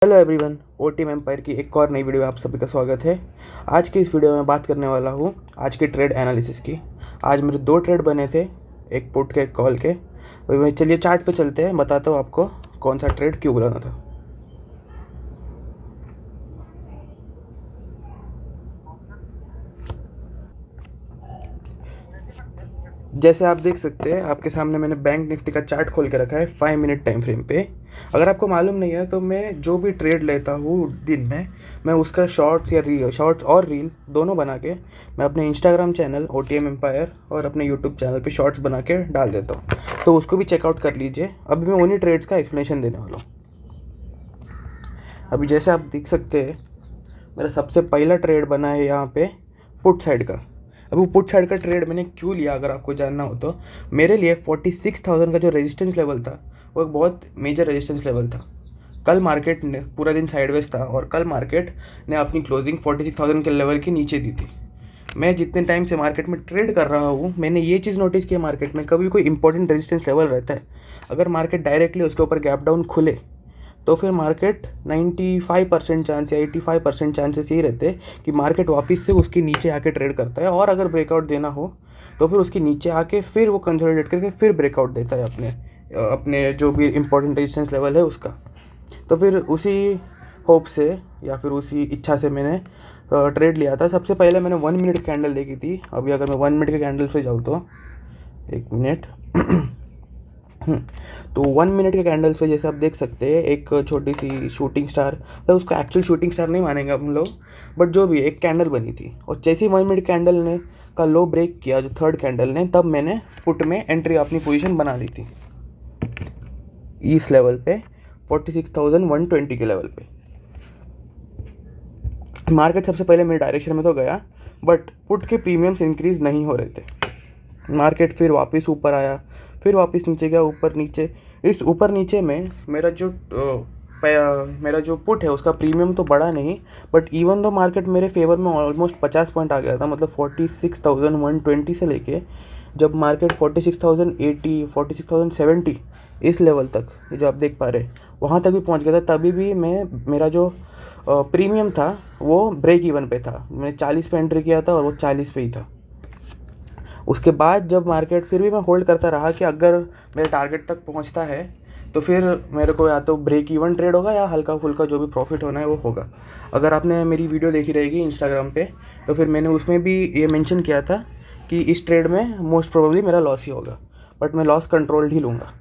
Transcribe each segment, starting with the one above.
Hello everyone, ओ team empire की एक और नई वीडियो में आप सभी का स्वागत है। आज की इस वीडियो में बात करने वाला हूँ आज के ट्रेड एनालिसिस की। आज मेरे दो ट्रेड बने थे, एक पुट के एक कॉल के। वही चलिए चार्ट पे चलते हैं, बताता हूँ आपको कौन सा ट्रेड क्यों बनाना था। जैसे आप देख सकते हैं, आपके सामने मैंने बैंक निफ्टी का चार्ट खोल के रखा है 5 मिनट टाइम फ्रेम पे। अगर आपको मालूम नहीं है तो मैं जो भी ट्रेड लेता हूँ दिन में, मैं उसका शॉर्ट्स या रील, शॉर्ट्स और रील दोनों बना के मैं अपने Instagram channel O T M Empire और अपने यूट्यूब चैनल पे शॉर्ट्स बना के डाल देता हूँ, तो उसको भी चेकआउट कर लीजिए। अभी मैं उन्हीं ट्रेड्स का एक्सप्लेनेशन देने वाला हूँ। अभी जैसे आप देख सकते हैं, मेरा सबसे पहला ट्रेड बना है यहाँ पे पुट साइड का। अब वो पुट साइड का ट्रेड मैंने क्यों लिया, अगर आपको जानना हो तो मेरे लिए 46,000 का जो रेजिस्टेंस लेवल था वो एक बहुत मेजर रेजिस्टेंस लेवल था। कल मार्केट ने पूरा दिन साइडवेज था और कल मार्केट ने अपनी क्लोजिंग 46,000 के लेवल के नीचे दी थी। मैं जितने टाइम से मार्केट में ट्रेड कर रहा हूँ, मैंने ये चीज़ नोटिस की, मार्केट में कभी कोई इंपॉर्टेंट रेजिस्टेंस लेवल रहता है, अगर मार्केट डायरेक्टली उसके ऊपर गैप डाउन खुले तो फिर मार्केट 95% चांस या 85% चांसेस यही रहते हैं कि मार्केट वापस से उसके नीचे आके ट्रेड करता है, और अगर ब्रेकआउट देना हो तो फिर उसके नीचे आके फिर वो कंसोलिडेट करके फिर ब्रेकआउट देता है अपने अपने जो भी इंपॉर्टेंट रेजिस्टेंस लेवल है उसका। तो फिर उसी होप से या फिर उसी इच्छा से मैंने ट्रेड लिया था। सबसे पहले मैंने 1 मिनट कैंडल देखी थी। अभी अगर मैं 1 मिनट के कैंडल पे जाऊँ तो 1 मिनट तो 1 मिनट के कैंडल्स पे जैसे आप देख सकते हैं, एक छोटी सी शूटिंग स्टार, तो उसको एक्चुअल शूटिंग स्टार नहीं मानेंगे हम लोग, बट जो भी एक कैंडल बनी थी, और जैसे ही 1 मिनट कैंडल ने का लो ब्रेक किया, जो थर्ड कैंडल ने, तब मैंने पुट में एंट्री अपनी पोजीशन बना ली थी इस लेवल पे 46,120 के लेवल पे। मार्केट सबसे पहले मेरे डायरेक्शन में तो गया, बट पुट के प्रीमियम्स इंक्रीज नहीं हो रहे थे। मार्केट फिर वापस ऊपर आया, फिर वापस नीचे गया, ऊपर नीचे। इस ऊपर नीचे में मेरा जो पुट है उसका प्रीमियम तो बढ़ा नहीं, बट इवन दो मार्केट मेरे फेवर में ऑलमोस्ट 50 पॉइंट आ गया था। मतलब 46,120 से लेके जब मार्केट 46,080, 46,070 इस लेवल तक, ये जो आप देख पा रहे, वहाँ तक भी पहुँच गया था। तभी भी मेरा जो प्रीमियम था वो ब्रेक इवन पे था। मैंने 40 पे एंट्री किया था और वो 40 पे ही था। उसके बाद जब मार्केट, फिर भी मैं होल्ड करता रहा कि अगर मेरे टारगेट तक पहुंचता है तो फिर मेरे को या तो ब्रेक इवन ट्रेड होगा या हल्का फुल्का जो भी प्रॉफिट होना है वो होगा। अगर आपने मेरी वीडियो देखी रहेगी इंस्टाग्राम पे, तो फिर मैंने उसमें भी ये मेंशन किया था कि इस ट्रेड में मोस्ट प्रोबेबली मेरा लॉस ही होगा, बट मैं लॉस कंट्रोल्ड ही लूँगा।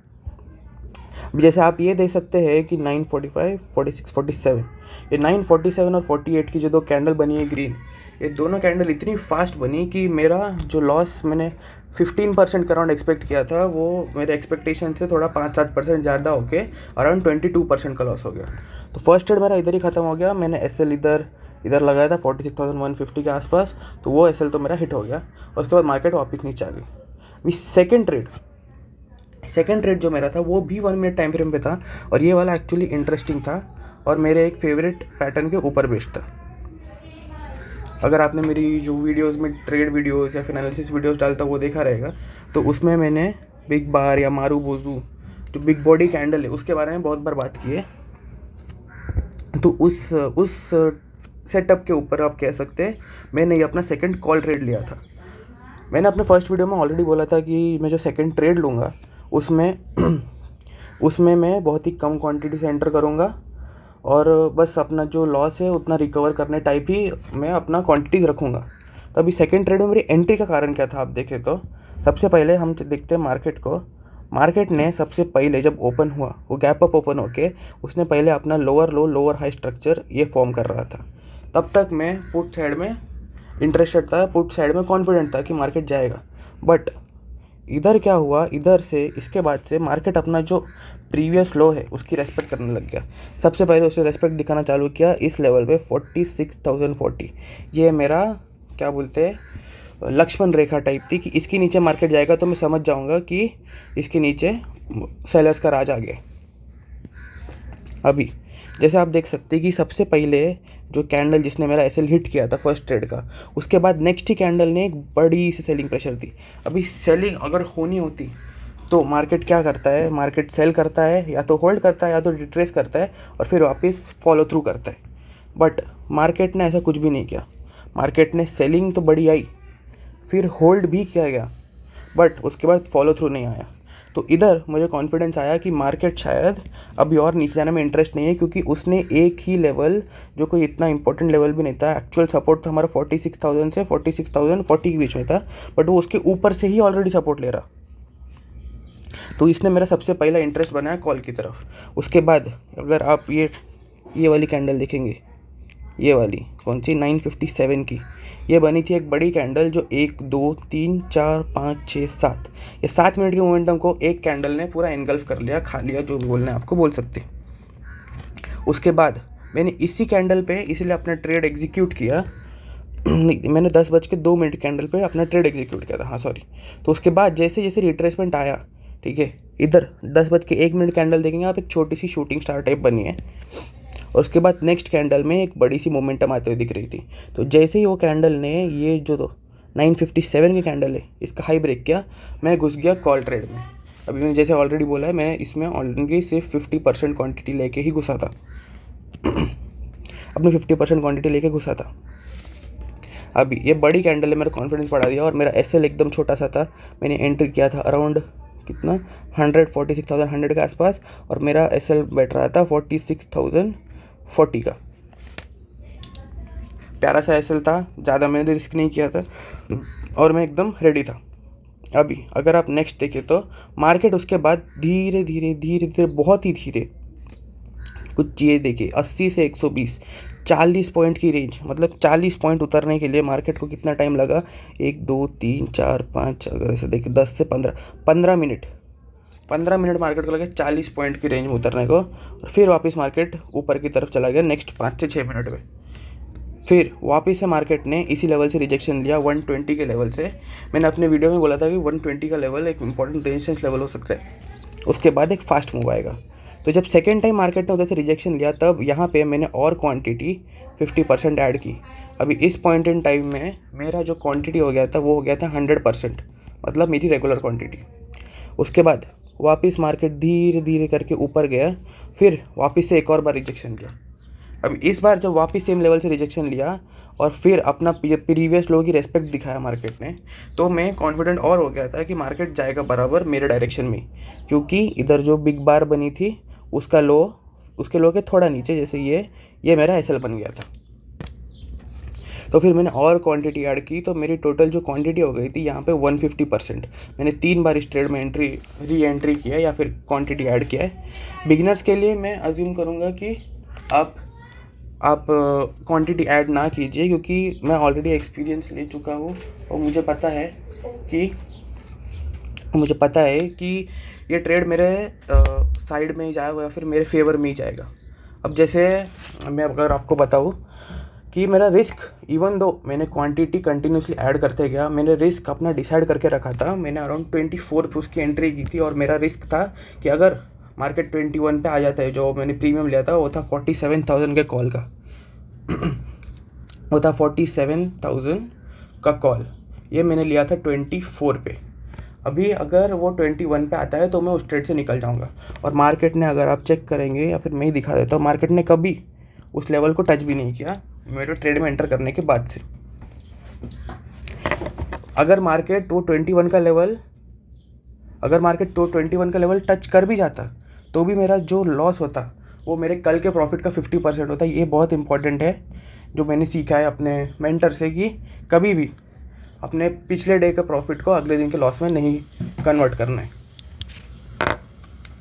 जैसे आप ये देख सकते हैं कि 945, 46, 47, ये 947 और 48 की जो दो कैंडल बनी है ग्रीन, ये दोनों कैंडल इतनी फास्ट बनी कि मेरा जो लॉस मैंने 15% का अराउंड एक्सपेक्ट किया था, वो मेरे एक्सपेक्टेशन से थोड़ा 5-7% ज़्यादा होके अराउंड 22% का लॉस हो गया। तो फर्स्ट ट्रेड मेरा इधर ही ख़त्म हो गया। मैंने एस एल इधर लगाया था 46,150 के आसपास, तो वो एस एल तो मेरा हिट हो गया, और उसके बाद मार्केट वापस नीचे आ गई। अभी सेकेंड ट्रेड जो मेरा था वो भी 1 मिनट टाइम फ्रेम पे था, और ये वाला एक्चुअली इंटरेस्टिंग था और मेरे एक फेवरेट पैटर्न के ऊपर बेस्ड था। अगर आपने मेरी जो वीडियोस में ट्रेड वीडियोस या फिर एनालिसिस वीडियोस डालता वो देखा रहेगा, तो उसमें मैंने बिग बार या मारू बोजू, जो बिग बॉडी कैंडल है, उसके बारे में बहुत बार बात की है। तो उस सेटअप के ऊपर आप कह सकते हैं मैंने ये अपना सेकंड कॉल ट्रेड लिया था। मैंने अपने फर्स्ट वीडियो में ऑलरेडी बोला था कि मैं जो सेकंड ट्रेड लूँगा उसमें उसमें मैं बहुत ही कम क्वांटिटी से एंटर करूँगा, और बस अपना जो लॉस है उतना रिकवर करने टाइप ही मैं अपना क्वांटिटीज़ रखूँगा। तो अभी सेकंड ट्रेड में मेरी एंट्री का कारण क्या था, आप देखें तो सबसे पहले हम देखते हैं मार्केट को। मार्केट ने सबसे पहले जब ओपन हुआ, वो गैप अप ओपन होके उसने पहले अपना लोअर लो लोअर हाई स्ट्रक्चर ये फॉर्म कर रहा था। तब तक मैं पुट साइड में इंटरेस्टेड था, पुट साइड में कॉन्फिडेंट था कि मार्केट जाएगा। बट इधर क्या हुआ, इधर से इसके बाद से मार्केट अपना जो प्रीवियस लो है उसकी रेस्पेक्ट करने लग गया। सबसे पहले उसने रेस्पेक्ट दिखाना चालू किया इस लेवल पे 46,040। ये मेरा क्या बोलते हैं, लक्ष्मण रेखा टाइप थी कि इसके नीचे मार्केट जाएगा तो मैं समझ जाऊंगा कि इसके नीचे सेलर्स का राज आ गया। अभी जैसे आप देख सकते हैं कि सबसे पहले जो कैंडल जिसने मेरा एसएल हिट किया था फर्स्ट ट्रेड का, उसके बाद नेक्स्ट ही कैंडल ने एक बड़ी सी सेलिंग प्रेशर दी। अभी सेलिंग अगर होनी होती तो मार्केट क्या करता है, मार्केट सेल करता है, या तो होल्ड करता है या तो रिट्रेस करता है और फिर वापस फॉलो थ्रू करता है। बट मार्केट ने ऐसा कुछ भी नहीं किया। मार्केट ने सेलिंग तो बड़ी आई, फिर होल्ड भी किया गया, बट उसके बाद फॉलो थ्रू नहीं आया। तो इधर मुझे कॉन्फिडेंस आया कि मार्केट शायद अभी और नीचे जाने में इंटरेस्ट नहीं है, क्योंकि उसने एक ही लेवल, जो कोई इतना इंपॉर्टेंट लेवल भी नहीं था, एक्चुअल सपोर्ट था हमारा 46,000 से 46,040 के बीच में था, बट वो उसके ऊपर से ही ऑलरेडी सपोर्ट ले रहा। तो इसने मेरा सबसे पहला इंटरेस्ट बनाया कॉल की तरफ। उसके बाद अगर आप ये वाली कैंडल देखेंगे, ये वाली कौन सी 957 की, ये बनी थी एक बड़ी कैंडल जो 1 2 3 4 5 6 7, ये 7 मिनट के मोमेंटम को एक कैंडल ने पूरा एनगल्फ कर लिया, खा लिया, जो भी बोलना है आपको बोल सकते। उसके बाद मैंने इसी कैंडल पे इसलिए अपना ट्रेड एग्जीक्यूट किया, मैंने 10:02 कैंडल पे अपना ट्रेड एग्जीक्यूट किया था, हाँ सॉरी। तो उसके बाद जैसे जैसे रिट्रेसमेंट आया, ठीक है, इधर 10:01 कैंडल देखेंगे आप, एक छोटी सी शूटिंग स्टार टाइप बनी है, और उसके बाद नेक्स्ट कैंडल में एक बड़ी सी मोमेंटम आते हुए दिख रही थी। तो जैसे ही वो कैंडल ने ये जो 957 की कैंडल है इसका हाई ब्रेक किया, मैं घुस गया कॉल ट्रेड में। अभी मैंने जैसे ऑलरेडी बोला है, मैं इसमें ऑलरेडी सिर्फ 50% क्वांटिटी लेके ही घुसा था अपनी 50% क्वांटिटी लेके घुसा था। अभी ये बड़ी कैंडल ने मेरा कॉन्फिडेंस बढ़ा दिया और मेरा एसएल एकदम छोटा सा था। मैंने एंट्री किया था अराउंड कितना 146,100 के आसपास, और मेरा एसएल बैठ रहा था 46,040 का। प्यारा सा एसएल था, ज़्यादा मैंने रिस्क नहीं किया था और मैं एकदम रेडी था। अभी अगर आप नेक्स्ट देखें तो मार्केट उसके बाद धीरे धीरे धीरे धीरे, बहुत ही धीरे, कुछ ये देखिए 80 से 120 40 पॉइंट की रेंज, मतलब 40 पॉइंट उतरने के लिए मार्केट को कितना टाइम लगा, 1 2 3 4 5, अगर ऐसे देखिए 10 से 15 मिनट मार्केट को लगे 40 पॉइंट की रेंज में उतरने को, और फिर वापस मार्केट ऊपर की तरफ चला गया नेक्स्ट 5 से 6 मिनट में। फिर वापस से मार्केट ने इसी लेवल से रिजेक्शन लिया 120 के लेवल से। मैंने अपने वीडियो में बोला था कि 120 का लेवल एक इंपॉर्टेंट रेजिस्टेंस लेवल हो सकता है, उसके बाद एक फास्ट मूव आएगा। तो जब सेकेंड टाइम मार्केट ने उधर से रिजेक्शन लिया, तब यहाँ पे मैंने और क्वांटिटी 50% ऐड की। अभी इस पॉइंट इन टाइम में मेरा जो क्वांटिटी हो गया था वो हो गया था 100%, मतलब मेरी रेगुलर क्वांटिटी। उसके बाद वापस मार्केट धीरे धीरे करके ऊपर गया, फिर वापस से एक और बार रिजेक्शन लिया। अभी इस बार जब वापस सेम लेवल से रिजेक्शन लिया और फिर अपना प्रीवियस लो की रेस्पेक्ट दिखाया मार्केट ने, तो मैं कॉन्फिडेंट और हो गया था कि मार्केट जाएगा बराबर मेरे डायरेक्शन में, क्योंकि इधर जो बिग बार बनी थी उसका लो, उसके लो के थोड़ा नीचे, जैसे ये मेरा एसएल बन गया था। तो फिर मैंने और क्वांटिटी ऐड की, तो मेरी टोटल जो क्वांटिटी हो गई थी यहाँ पे 150%। मैंने 3 बार इस ट्रेड में री एंट्री किया है या फिर क्वांटिटी ऐड किया है। बिगिनर्स के लिए मैं अज्यूम करूँगा कि आप क्वांटिटी ऐड ना कीजिए, क्योंकि मैं ऑलरेडी एक्सपीरियंस ले चुका हूँ और मुझे पता है कि ये ट्रेड मेरे साइड में ही जाएगा या फिर मेरे फेवर में ही जाएगा। अब जैसे मैं अगर आपको बताऊँ कि मेरा रिस्क, इवन दो मैंने क्वांटिटी कंटिन्यूसली ऐड करते गया, मैंने रिस्क अपना डिसाइड करके रखा था। मैंने अराउंड 24 पे उसकी एंट्री की थी और मेरा रिस्क था कि अगर मार्केट 21 पे आ जाता है, जो मैंने प्रीमियम लिया था वो था 47,000 के कॉल का वो था 47,000 का कॉल, ये मैंने लिया था 24 पे। अभी अगर वो 21 पे आता है तो मैं उस ट्रेड से निकल जाऊंगा। और मार्केट ने, अगर आप चेक करेंगे या फिर मैं ही दिखा देता हूँ, मार्केट ने कभी उस लेवल को टच भी नहीं किया मेरे ट्रेड में एंटर करने के बाद से। अगर मार्केट 221 का लेवल टच कर भी जाता तो भी मेरा जो लॉस होता वो मेरे कल के प्रॉफिट का 50% होता। ये बहुत इंपॉर्टेंट है, जो मैंने सीखा है अपने मेंटर से, कि कभी भी अपने पिछले डे के प्रॉफिट को अगले दिन के लॉस में नहीं कन्वर्ट करना है।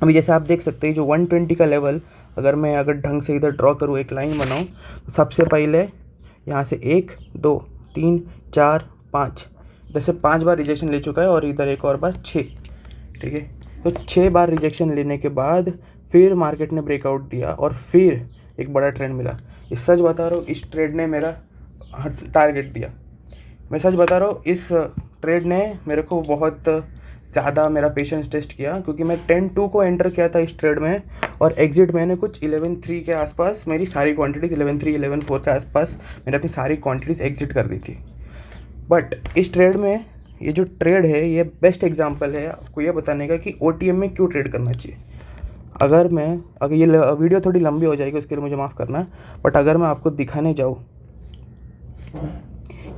अभी जैसे आप देख सकते हैं, जो 120 का लेवल अगर ढंग से इधर ड्रॉ करूँ, एक लाइन बनाऊँ, तो सबसे पहले यहाँ से 1 2 3 4 5, जैसे 5 बार रिजेक्शन ले चुका है और इधर एक और बार 6, ठीक है। तो 6 बार रिजेक्शन लेने के बाद फिर मार्केट ने ब्रेकआउट दिया और फिर एक बड़ा ट्रेंड मिला। इस सच बता रहा हूँ, इस ट्रेड ने मेरा टारगेट दिया। मैं सच बता रहा हूँ, इस ट्रेड ने मेरे को बहुत ज़्यादा मेरा पेशेंस टेस्ट किया, क्योंकि मैं 10-2 को एंटर किया था इस ट्रेड में और एग्जिट मैंने कुछ 11-3 के आसपास, मेरी सारी क्वांटिटीज़ 11-3 11-4 के आसपास मैंने अपनी सारी क्वांटिटीज़ एग्जिट कर दी थी। बट इस ट्रेड में ये जो ट्रेड है ये बेस्ट एग्जांपल है आपको ये बताने का कि OTM में क्यों ट्रेड करना चाहिए। अगर ये वीडियो थोड़ी लंबी हो जाएगी उसके लिए मुझे माफ़ करना, बट अगर मैं आपको दिखाने जाऊँ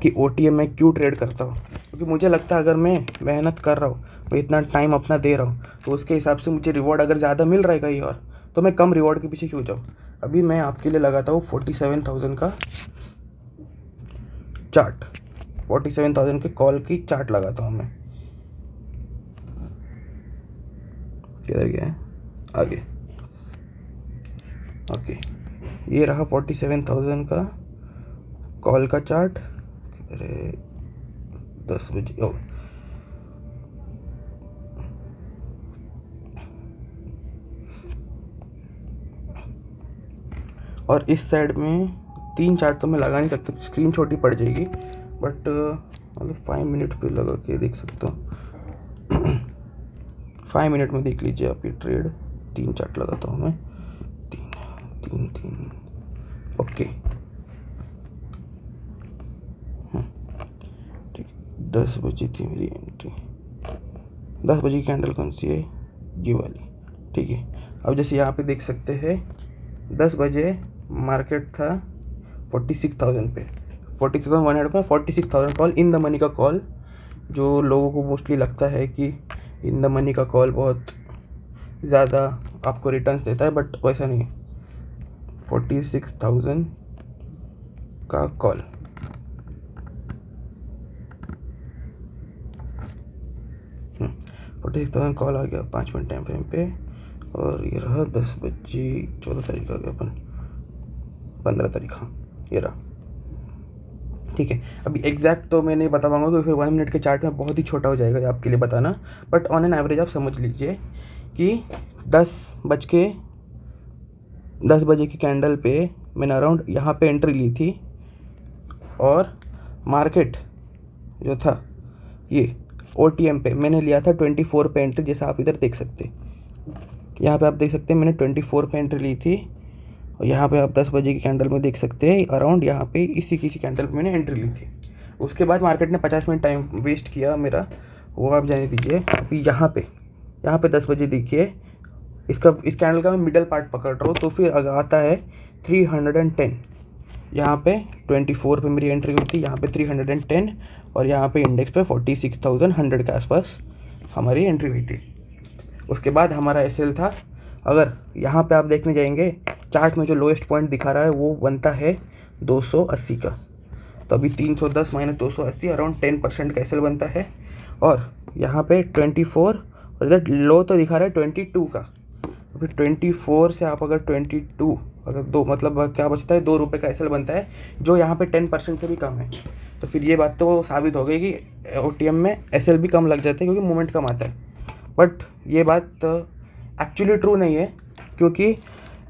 कि OTM में क्यों ट्रेड करता हूँ, क्योंकि मुझे लगता है अगर मैं मेहनत कर रहा हूँ, मैं इतना टाइम अपना दे रहा हूँ, तो उसके हिसाब से मुझे रिवॉर्ड अगर ज़्यादा मिल रहा है कहीं और, तो मैं कम रिवॉर्ड के पीछे क्यों जाऊँ। अभी मैं आपके लिए लगाता हूँ 47,000 का चार्ट, 47,000 के कॉल की चार्ट लगाता हूँ मैं। किधर गया है, आगे, ओके, ये रहा 47,000 का कॉल का चार्ट। किधर है, 10 बजे, ओ और इस साइड में 3 चार्ट तो मैं लगा नहीं सकता, स्क्रीन छोटी पड़ जाएगी, बट मतलब 5 मिनट पे लगा के देख सकता हूँ। 5 मिनट में देख लीजिए आप ये ट्रेड। 3 चार्ट लगाता हूँ मैं, 3, ओके, ठीक। 10 बजे थी मेरी एंट्री, 10 बजे की कैंडल कौन सी है, ये वाली, ठीक है। अब जैसे यहाँ पे देख सकते हैं 10 बजे मार्केट था 46,000 पे, 46,100 पे 46,000 कॉल इन द मनी का कॉल। जो लोगों को मोस्टली लगता है कि इन द मनी का कॉल बहुत ज़्यादा आपको रिटर्न्स देता है, बट वैसा नहीं है। 46,000 का कॉल, कॉल आ गया 5 मिनट टाइम फ्रेम पे, और ये रहा 10 बजे 14 तारीख आ गया, अपन 15 तारीख, हाँ ये रहा, ठीक है। अभी एग्जैक्ट तो मैं नहीं बता पाऊंगा क्योंकि फिर 1 मिनट के चार्ट में बहुत ही छोटा हो जाएगा आपके लिए बताना, बट ऑन एन एवरेज आप समझ लीजिए कि 10 बजे की कैंडल पे मैंने अराउंड यहाँ पे एंट्री ली थी, और मार्केट जो था ये OTM पे मैंने लिया था 24 पे एंट्री, जैसा आप इधर देख सकते हैं। यहाँ पे आप देख सकते हैं मैंने 24 पे एंट्री ली थी, और यहाँ पे आप 10 बजे की कैंडल में देख सकते हैं अराउंड यहाँ पे इसी किसी कैंडल पे मैंने एंट्री ली थी। उसके बाद मार्केट ने 50 मिनट टाइम वेस्ट किया मेरा, वो आप जाने दीजिए। अभी यहाँ पे 10 बजे देखिए, इस कैंडल का मैं मिडल पार्ट पकड़ रहा हूँ, तो फिर आता है 310। यहाँ पे 24 पे मेरी एंट्री हुई थी, यहाँ पे 310, और यहाँ पे इंडेक्स पे 46,100 के आसपास हमारी एंट्री हुई थी। उसके बाद हमारा SL था, अगर यहाँ पे आप देखने जाएंगे चार्ट में जो लोएस्ट पॉइंट दिखा रहा है वो बनता है 280 का, तो अभी 310 माइनस 280 अराउंड 10% का SL बनता है। और यहाँ पे 24 और इधर लो तो दिखा रहा है 22 का, तो फिर 24 से आप अगर 22 अगर दो मतलब क्या बचता है, 2 रुपये का SL बनता है, जो यहाँ पे 10% से भी कम है। तो फिर ये बात तो साबित हो गई कि OTM में SL भी कम लग जाते हैं क्योंकि मोमेंट कम आता है। बट ये बात एक्चुअली ट्रू नहीं है, क्योंकि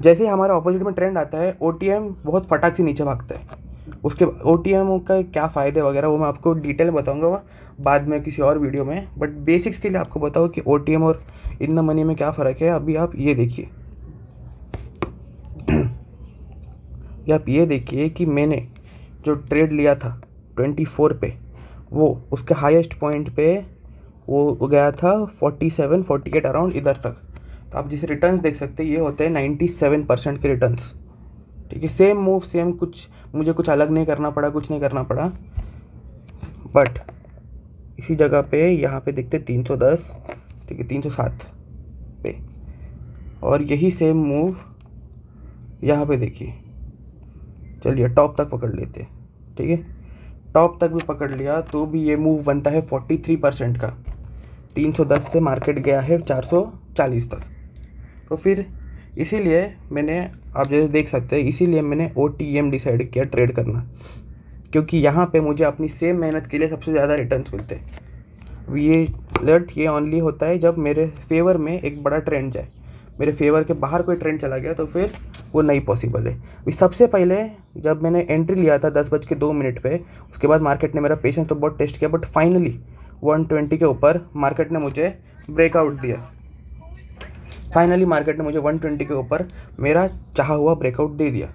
जैसे ही हमारा ऑपोजिट में ट्रेंड आता है OTM बहुत फटाक से नीचे भागता है। उसके OTM का क्या फ़ायदे वगैरह वो मैं आपको डिटेल में बताऊंगा बाद में किसी और वीडियो में, बट बेसिक्स के लिए आपको बताओ कि OTM और इन द मनी में क्या फ़र्क है। अभी आप ये देखिए कि मैंने जो ट्रेड लिया था 24 पे, वो उसके हाईएस्ट पॉइंट पे वो गया था 47 48 अराउंड इधर तक। तो आप जिस रिटर्न्स देख सकते हैं ये होते हैं 97% के रिटर्न्स, ठीक है। सेम मूव सेम, कुछ मुझे कुछ अलग नहीं करना पड़ा, कुछ नहीं करना पड़ा। बट इसी जगह पे यहाँ पे देखते 310, ठीक है, 307 पे, और यही सेम मूव यहाँ पे देखिए। चलिए टॉप तक पकड़ लेते, ठीक है, टॉप तक भी पकड़ लिया तो भी ये मूव बनता है 43% का। 310 से मार्केट गया है 440 तक। तो फिर इसीलिए मैंने, आप जैसे देख सकते हैं, इसीलिए मैंने OTM डिसाइड किया ट्रेड करना, क्योंकि यहाँ पे मुझे अपनी सेम मेहनत के लिए सबसे ज़्यादा रिटर्न्स मिलते हैं। ये ओनली होता है जब मेरे फेवर में एक बड़ा ट्रेंड जाए। मेरे फेवर के बाहर कोई ट्रेंड चला गया तो फिर वो नहीं पॉसिबल है। अभी सबसे पहले जब मैंने एंट्री लिया था 10:02 पे, उसके बाद मार्केट ने मेरा पेशेंस तो बहुत टेस्ट किया, बट फाइनली 120 के ऊपर मार्केट ने मुझे ब्रेकआउट दिया। फाइनली मार्केट ने मुझे 120 के ऊपर मेरा चाहा हुआ ब्रेकआउट दे दिया।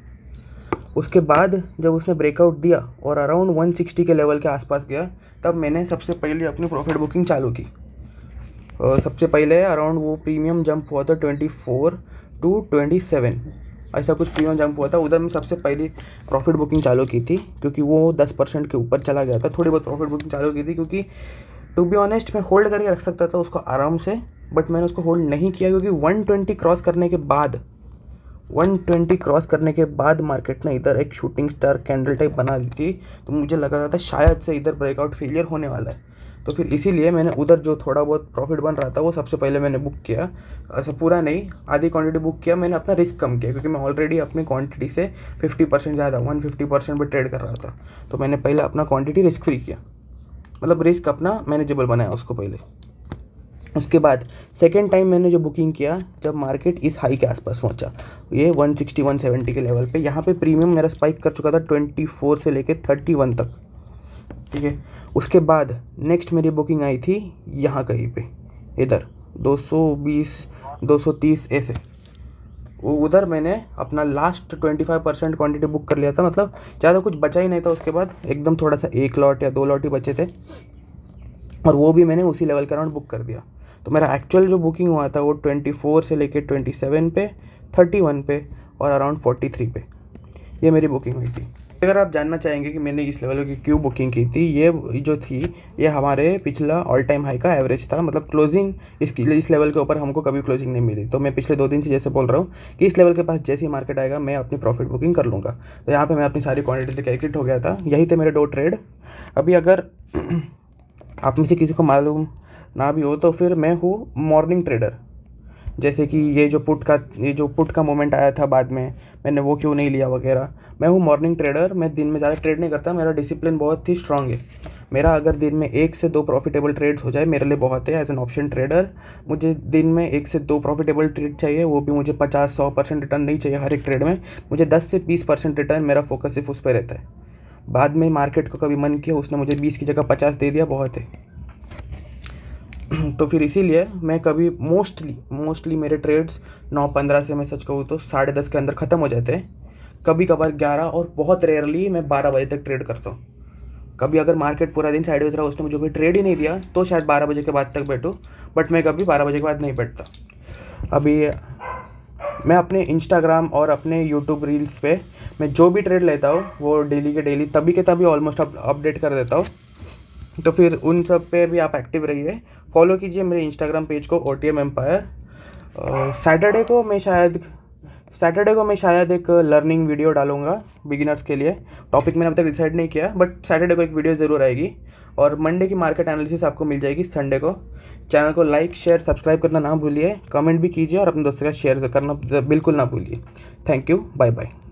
उसके बाद जब उसने ब्रेकआउट दिया और अराउंड 160 के लेवल के आसपास गया, तब मैंने सबसे पहले अपनी प्रॉफिट बुकिंग चालू की। सबसे पहले अराउंड वो प्रीमियम जंप हुआ था 24 to 27, ऐसा कुछ प्रीमियम जंप हुआ था। उधर मैं सबसे पहली प्रॉफिट बुकिंग चालू की थी, क्योंकि वो 10% के ऊपर चला गया था। थोड़ी बहुत प्रॉफिट बुकिंग चालू की थी, क्योंकि टू बी ऑनेस्ट मैं होल्ड करके रख सकता था उसको आराम से, बट मैंने उसको होल्ड नहीं किया, क्योंकि 120 क्रॉस करने के बाद मार्केट ने इधर एक शूटिंग स्टार कैंडल टाइप बना दी थी। तो मुझे लगा था शायद से इधर ब्रेकआउट फेलियर होने वाला है। तो फिर इसीलिए मैंने उधर जो थोड़ा बहुत प्रॉफिट बन रहा था वो सबसे पहले मैंने बुक किया। ऐसा पूरा नहीं, आधी क्वांटिटी बुक किया। मैंने अपना रिस्क कम किया, क्योंकि मैं ऑलरेडी अपनी क्वांटिटी से 50% ज़्यादा 150% पर ट्रेड कर रहा था। तो मैंने पहले अपना क्वांटिटी रिस्क फ्री किया, मतलब रिस्क अपना मैनेजेबल बनाया उसको पहले। उसके बाद सेकेंड टाइम मैंने जो बुकिंग किया, जब मार्केट इस हाई के आसपास पहुंचा, ये 160 170 के लेवल पे, यहाँ पे प्रीमियम मेरा स्पाइक कर चुका था 24 से लेके 31 तक, ठीक है। उसके बाद नेक्स्ट मेरी बुकिंग आई थी यहाँ कहीं पे, इधर 220 230 ऐसे। उधर मैंने अपना लास्ट 25% क्वांटिटी बुक कर लिया था, मतलब ज़्यादा कुछ बचा ही नहीं था। उसके बाद एकदम थोड़ा सा 1 लॉट या 2 लॉट ही बचे थे, और वो भी मैंने उसी लेवल के अराउंड बुक कर दिया। तो मेरा एक्चुअल जो बुकिंग हुआ था वो 24 से लेके 27 पे, 31 पे और अराउंड 43 पे, ये मेरी बुकिंग हुई थी। अगर आप जानना चाहेंगे कि मैंने इस लेवल की क्यों बुकिंग की थी, ये जो थी ये हमारे पिछला ऑल टाइम हाई का एवरेज था। मतलब क्लोजिंग इस लेवल के ऊपर हमको कभी क्लोजिंग नहीं मिली। तो मैं पिछले 2 दिन से जैसे बोल रहा हूँ कि इस लेवल के पास जैसे ही मार्केट आएगा मैं अपनी प्रॉफिट बुकिंग कर लूँगा। तो यहाँ पर मैं अपनी सारी क्वान्टिटी तक एग्जिट हो गया था। यही थे मेरे 2 ट्रेड। अभी अगर आप में से किसी को मालूम ना भी हो तो फिर मैं हूँ मॉर्निंग ट्रेडर। जैसे कि ये जो पुट का मोमेंट आया था बाद में, मैंने वो क्यों नहीं लिया वगैरह। मैं हूँ मॉर्निंग ट्रेडर। मैं दिन में ज़्यादा ट्रेड नहीं करता, मेरा डिसिप्लिन बहुत ही स्ट्रांग है। मेरा अगर दिन में 1 से 2 प्रॉफिटेबल ट्रेड्स हो जाए मेरे लिए बहुत है। एज एन ऑप्शन ट्रेडर मुझे दिन में 1 से 2 प्रॉफिटेबल ट्रेड चाहिए, वो भी मुझे 50-100% रिटर्न नहीं चाहिए हर एक ट्रेड में। मुझे 10 से 20% रिटर्न, मेरा फोकस सिर्फ उस पर रहता है। बाद में मार्केट को कभी मन किया उसने मुझे 20 की जगह 50 दे दिया, बहुत है। तो फिर इसीलिए मैं कभी मोस्टली मेरे ट्रेड्स 9-15 से, मैं सच कहूँ तो 10:30 के अंदर ख़त्म हो जाते हैं। कभी कभार 11 और बहुत रेयरली मैं 12 बजे तक ट्रेड करता हूँ। कभी अगर मार्केट पूरा दिन साइडवेज रहा, उसने मुझे कोई ट्रेड ही नहीं दिया, तो शायद 12 बजे के बाद तक बैठूँ, बट मैं कभी 12 बजे के बाद नहीं बैठता। अभी मैं अपने इंस्टाग्राम और अपने यूट्यूब रील्स पे मैं जो भी ट्रेड लेता हूँ वो डेली के डेली तभी के तभी ऑलमोस्ट अपडेट कर देता हूँ। तो फिर उन सब पे भी आप एक्टिव रहिए, फॉलो कीजिए मेरे इंस्टाग्राम पेज को OTM एम्पायर। सैटरडे को मैं शायद एक लर्निंग वीडियो डालूंगा बिगिनर्स के लिए। टॉपिक मैंने अब तक डिसाइड नहीं किया, बट सैटरडे को एक वीडियो ज़रूर आएगी। और मंडे की मार्केट एनालिसिस आपको मिल जाएगी संडे को। चैनल को लाइक शेयर सब्सक्राइब करना ना भूलिए, कमेंट भी कीजिए और अपने दोस्तों के साथ शेयर करना बिल्कुल ना भूलिए। Thank you, bye bye.